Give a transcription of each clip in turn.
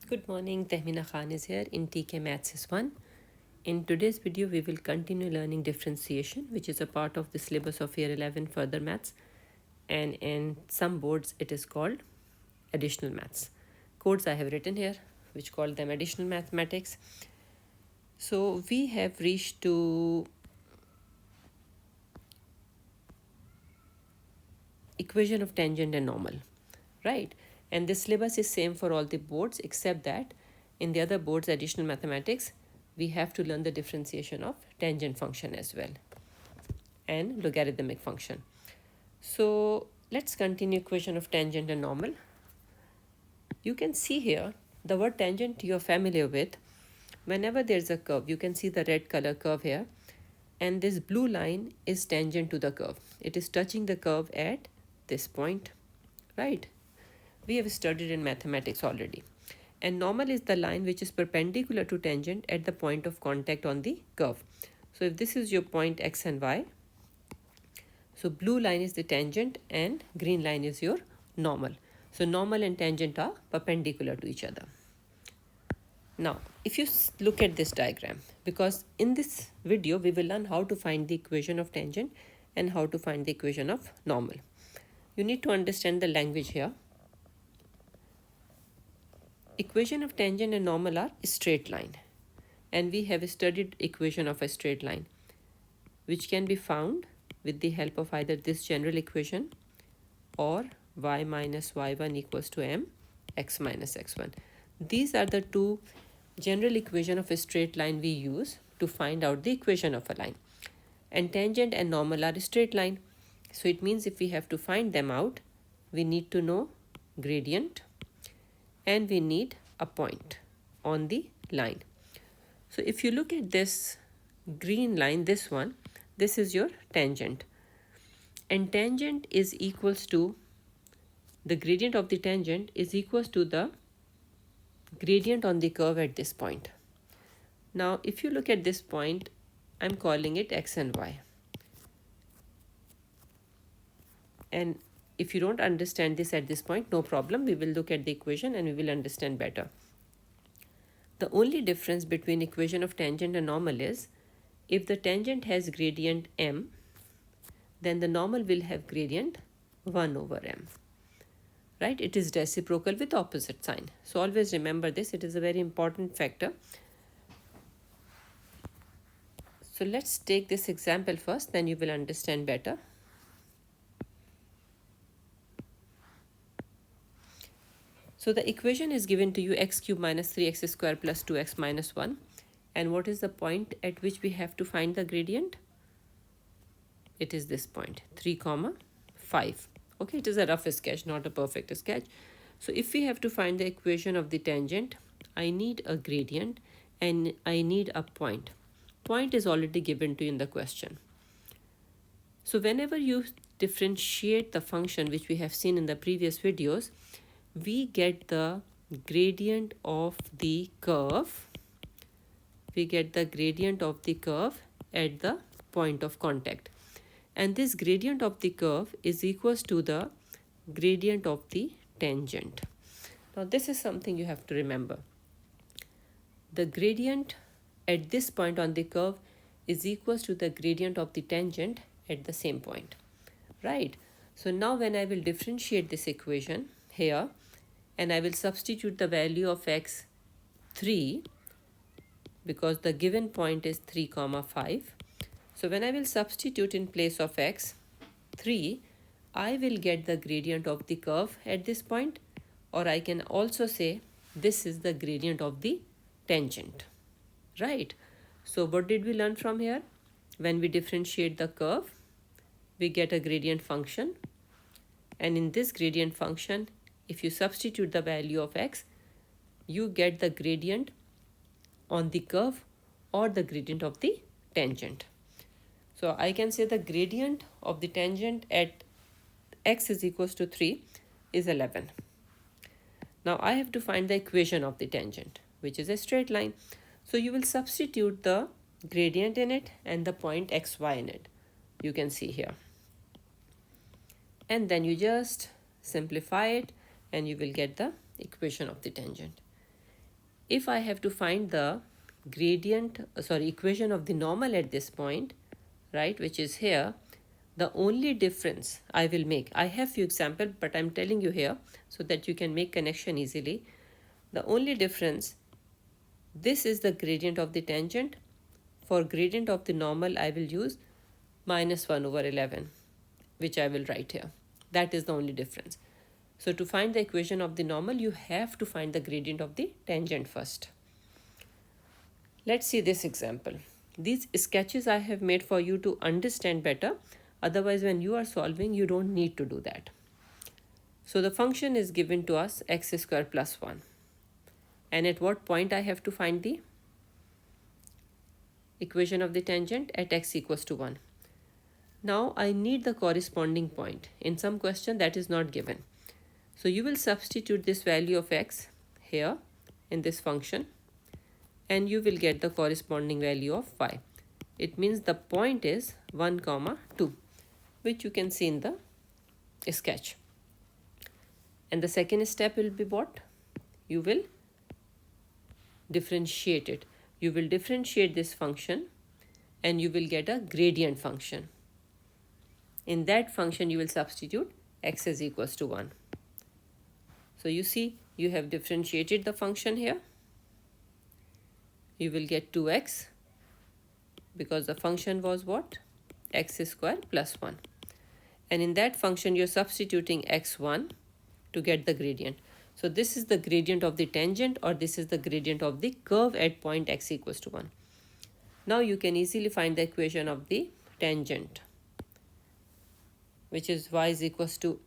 Good morning, Tehmina Khan is here in TKMaths is 1. In today's video, we will continue learning differentiation, which is a part of the syllabus of Year 11 Further Maths. And in some boards, it is called additional maths. Codes I have written here, which call them additional mathematics. So we have reached to equation of tangent and normal, right? And this syllabus is same for all the boards except that in the other boards, additional mathematics, we have to learn the differentiation of tangent function as well and logarithmic function. So let's continue equation of tangent and normal. You can see here the word tangent you're familiar with. Whenever there's a curve, you can see the red color curve here, and this blue line is tangent to the curve. It is touching the curve at this point, right? We have studied in mathematics already. And normal is the line which is perpendicular to tangent at the point of contact on the curve. So if this is your point x and y, so blue line is the tangent and green line is your normal. So normal and tangent are perpendicular to each other. Now, if you look at this diagram, because in this video we will learn how to find the equation of tangent and how to find the equation of normal. You need to understand the language here. Equation of tangent and normal are straight line, and we have studied equation of a straight line, which can be found with the help of either this general equation or y minus y1 equals to m x minus x1. These are the two general equation of a straight line we use to find out the equation of a line. And tangent and normal are a straight line. So it means if we have to find them out, we need to know gradient and we need a point on the line. So if you look at this green line, this one, this is your tangent. And tangent is equals to, the gradient of the tangent is equals to the gradient on the curve at this point. Now, if you look at this point, I'm calling it x and y. And if you don't understand this at this point, no problem. We will look at the equation and we will understand better. The only difference between equation of tangent and normal is, if the tangent has gradient m, then the normal will have gradient 1 over m. Right? It is reciprocal with opposite sign. So always remember this. It is a very important factor. So let's take this example first, then you will understand better. So the equation is given to you x cube minus 3x square plus 2x minus 1. And what is the point at which we have to find the gradient? It is this point, 3, 5. Okay, it is a rough sketch, not a perfect sketch. So if we have to find the equation of the tangent, I need a gradient and I need a point. Point is already given to you in the question. So whenever you differentiate the function which we have seen in the previous videos, we get the gradient of the curve. We get the gradient of the curve at the point of contact. And this gradient of the curve is equals to the gradient of the tangent. Now this is something you have to remember. The gradient at this point on the curve is equals to the gradient of the tangent at the same point, right? So now when I will differentiate this equation here and I will substitute the value of x 3, because the given point is 3, 5. So when I will substitute in place of x 3, I will get the gradient of the curve at this point, or I can also say this is the gradient of the tangent, right? So what did we learn from here? When we differentiate the curve, we get a gradient function. And in this gradient function, if you substitute the value of x, you get the gradient on the curve or the gradient of the tangent. So I can say the gradient of the tangent at x is equals to 3 is 11. Now I have to find the equation of the tangent, which is a straight line. So you will substitute the gradient in it and the point xy in it. You can see here. And then you just simplify it and you will get the equation of the tangent. if I have to find the equation of the normal at this point, right, which is here, the only difference I will make, I have few examples, but I'm telling you here so that you can make connection easily. The only difference, this is the gradient of the tangent. For gradient of the normal, I will use minus 1 over 11, which I will write here. That is the only difference. So to find the equation of the normal, you have to find the gradient of the tangent first. Let's see this example. These sketches I have made for you to understand better. Otherwise, when you are solving, you don't need to do that. So the function is given to us x square plus 1. And at what point I have to find the equation of the tangent? At x equals to 1. Now I need the corresponding point. In some question that is not given. So you will substitute this value of x here in this function and you will get the corresponding value of y. It means the point is 1, 2, which you can see in the sketch. And the second step will be what? You will differentiate it. You will differentiate this function and you will get a gradient function. In that function you will substitute x is equals to 1. So you see, you have differentiated the function here. You will get 2x because the function was what? X square plus 1. And in that function you're substituting x1 to get the gradient. So this is the gradient of the tangent, or this is the gradient of the curve at point x equals to 1. Now you can easily find the equation of the tangent, which is y is equals to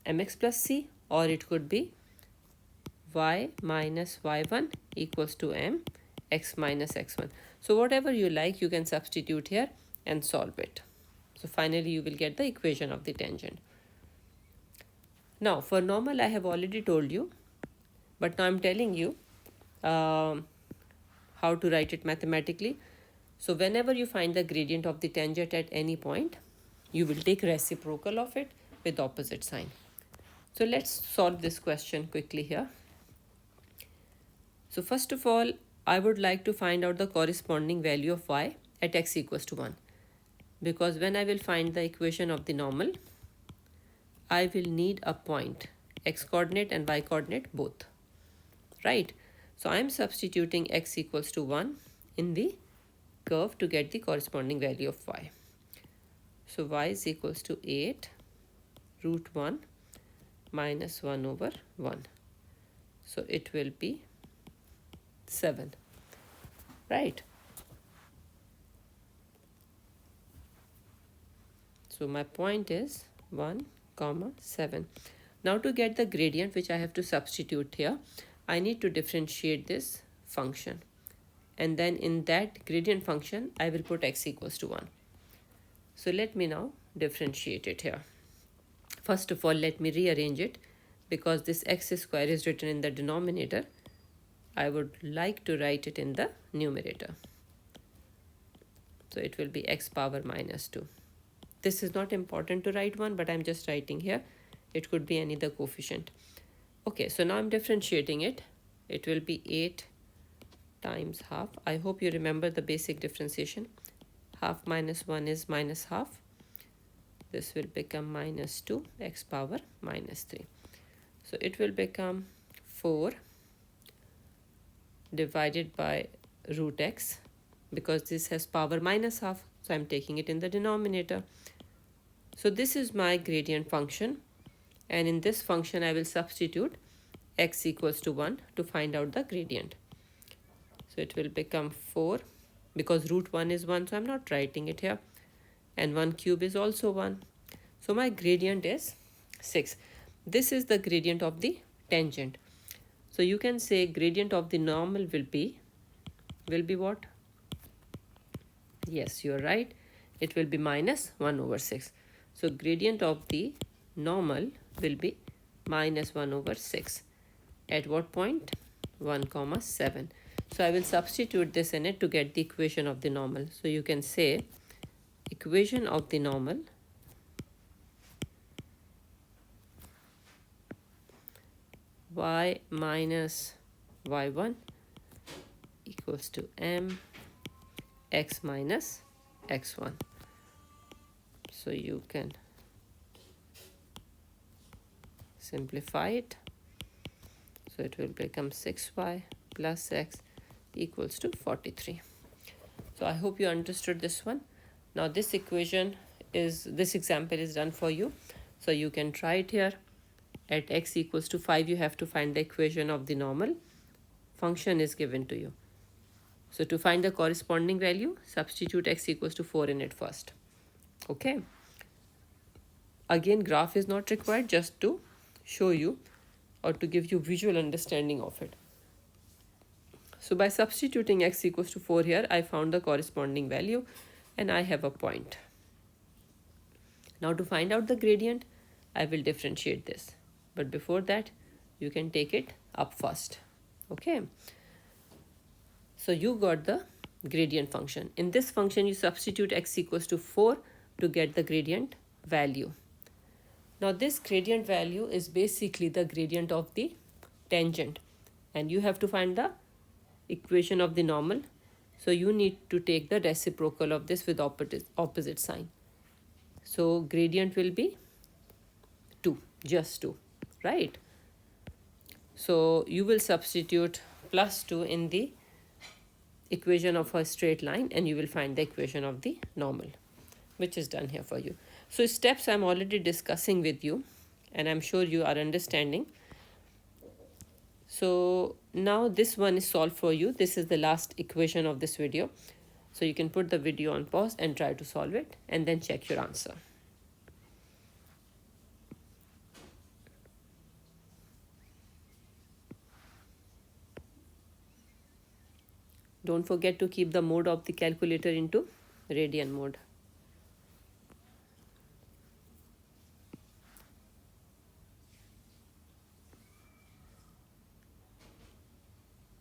mx plus c, or it could be y minus y1 equals to m x minus x1. So whatever you like, you can substitute here and solve it. So finally you will get the equation of the tangent. Now for normal I have already told you, but now I'm telling you how to write it mathematically. So whenever you find the gradient of the tangent at any point, you will take reciprocal of it with opposite sign. So let's solve this question quickly here. So first of all, I would like to find out the corresponding value of y at x equals to 1. Because when I will find the equation of the normal, I will need a point, x coordinate and y coordinate both, right? So I am substituting x equals to 1 in the curve to get the corresponding value of y. So y is equals to 8 root 1 minus 1 over 1. So it will be 7, right? So my point is 1, 7. Now to get the gradient, which I have to substitute here, I need to differentiate this function. And then in that gradient function, I will put x equals to 1. So let me now differentiate it here. First of all, let me rearrange it, because this x square is written in the denominator. I would like to write it in the numerator. So it will be x power minus 2. This is not important to write one, but I'm just writing here. It could be any other coefficient. Okay, so now I'm differentiating it. It will be 8 times half. I hope you remember the basic differentiation. Half minus 1 is minus half. This will become minus 2 x power minus 3. So it will become 4 divided by root x, because this has power minus half. So I'm taking it in the denominator. So this is my gradient function. And in this function, I will substitute x equals to 1 to find out the gradient. So it will become 4, because root 1 is 1, so I'm not writing it here. And 1 cube is also 1. So my gradient is 6. This is the gradient of the tangent. So you can say gradient of the normal will be what? Yes, you're right. It will be minus 1 over 6. So gradient of the normal will be minus 1 over 6. At what point? 1, 7. So I will substitute this in it to get the equation of the normal. So you can say equation of the normal y minus y1 equals to m x minus x1. So you can simplify it. So it will become 6y plus x equals to 43. So I hope you understood this one. Now this example is done for you. So you can try it here. At x equals to 5, you have to find the equation of the normal. Function is given to you. So to find the corresponding value, substitute x equals to 4 in it first. Okay. Again, graph is not required, just to show you or to give you visual understanding of it. So by substituting x equals to 4 here, I found the corresponding value and I have a point. Now to find out the gradient, I will differentiate this. But before that, you can take it up first. Okay. So you got the gradient function. In this function, you substitute x equals to 4 to get the gradient value. Now this gradient value is basically the gradient of the tangent. And you have to find the equation of the normal. So you need to take the reciprocal of this with opposite sign. So gradient will be 2, just 2, right? So you will substitute plus 2 in the equation of a straight line and you will find the equation of the normal, which is done here for you. So steps I'm already discussing with you and I'm sure you are understanding. So now this one is solved for you. This is the last equation of this video. So you can put the video on pause and try to solve it and then check your answer. Don't forget to keep the mode of the calculator into radian mode.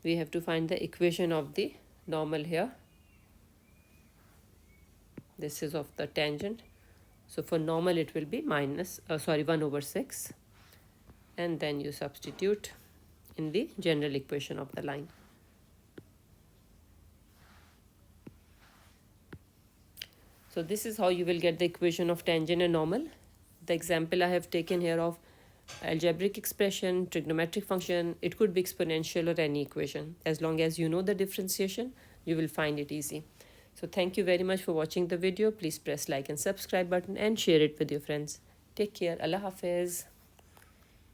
We have to find the equation of the normal here. This is of the tangent. So for normal it will be 1 over 6. And then you substitute in the general equation of the line. So this is how you will get the equation of tangent and normal. The example I have taken here of algebraic expression, trigonometric function, it could be exponential or any equation. As long as you know the differentiation, you will find it easy. So thank you very much for watching the video. Please press like and subscribe button and share it with your friends. Take care. Allah Hafiz.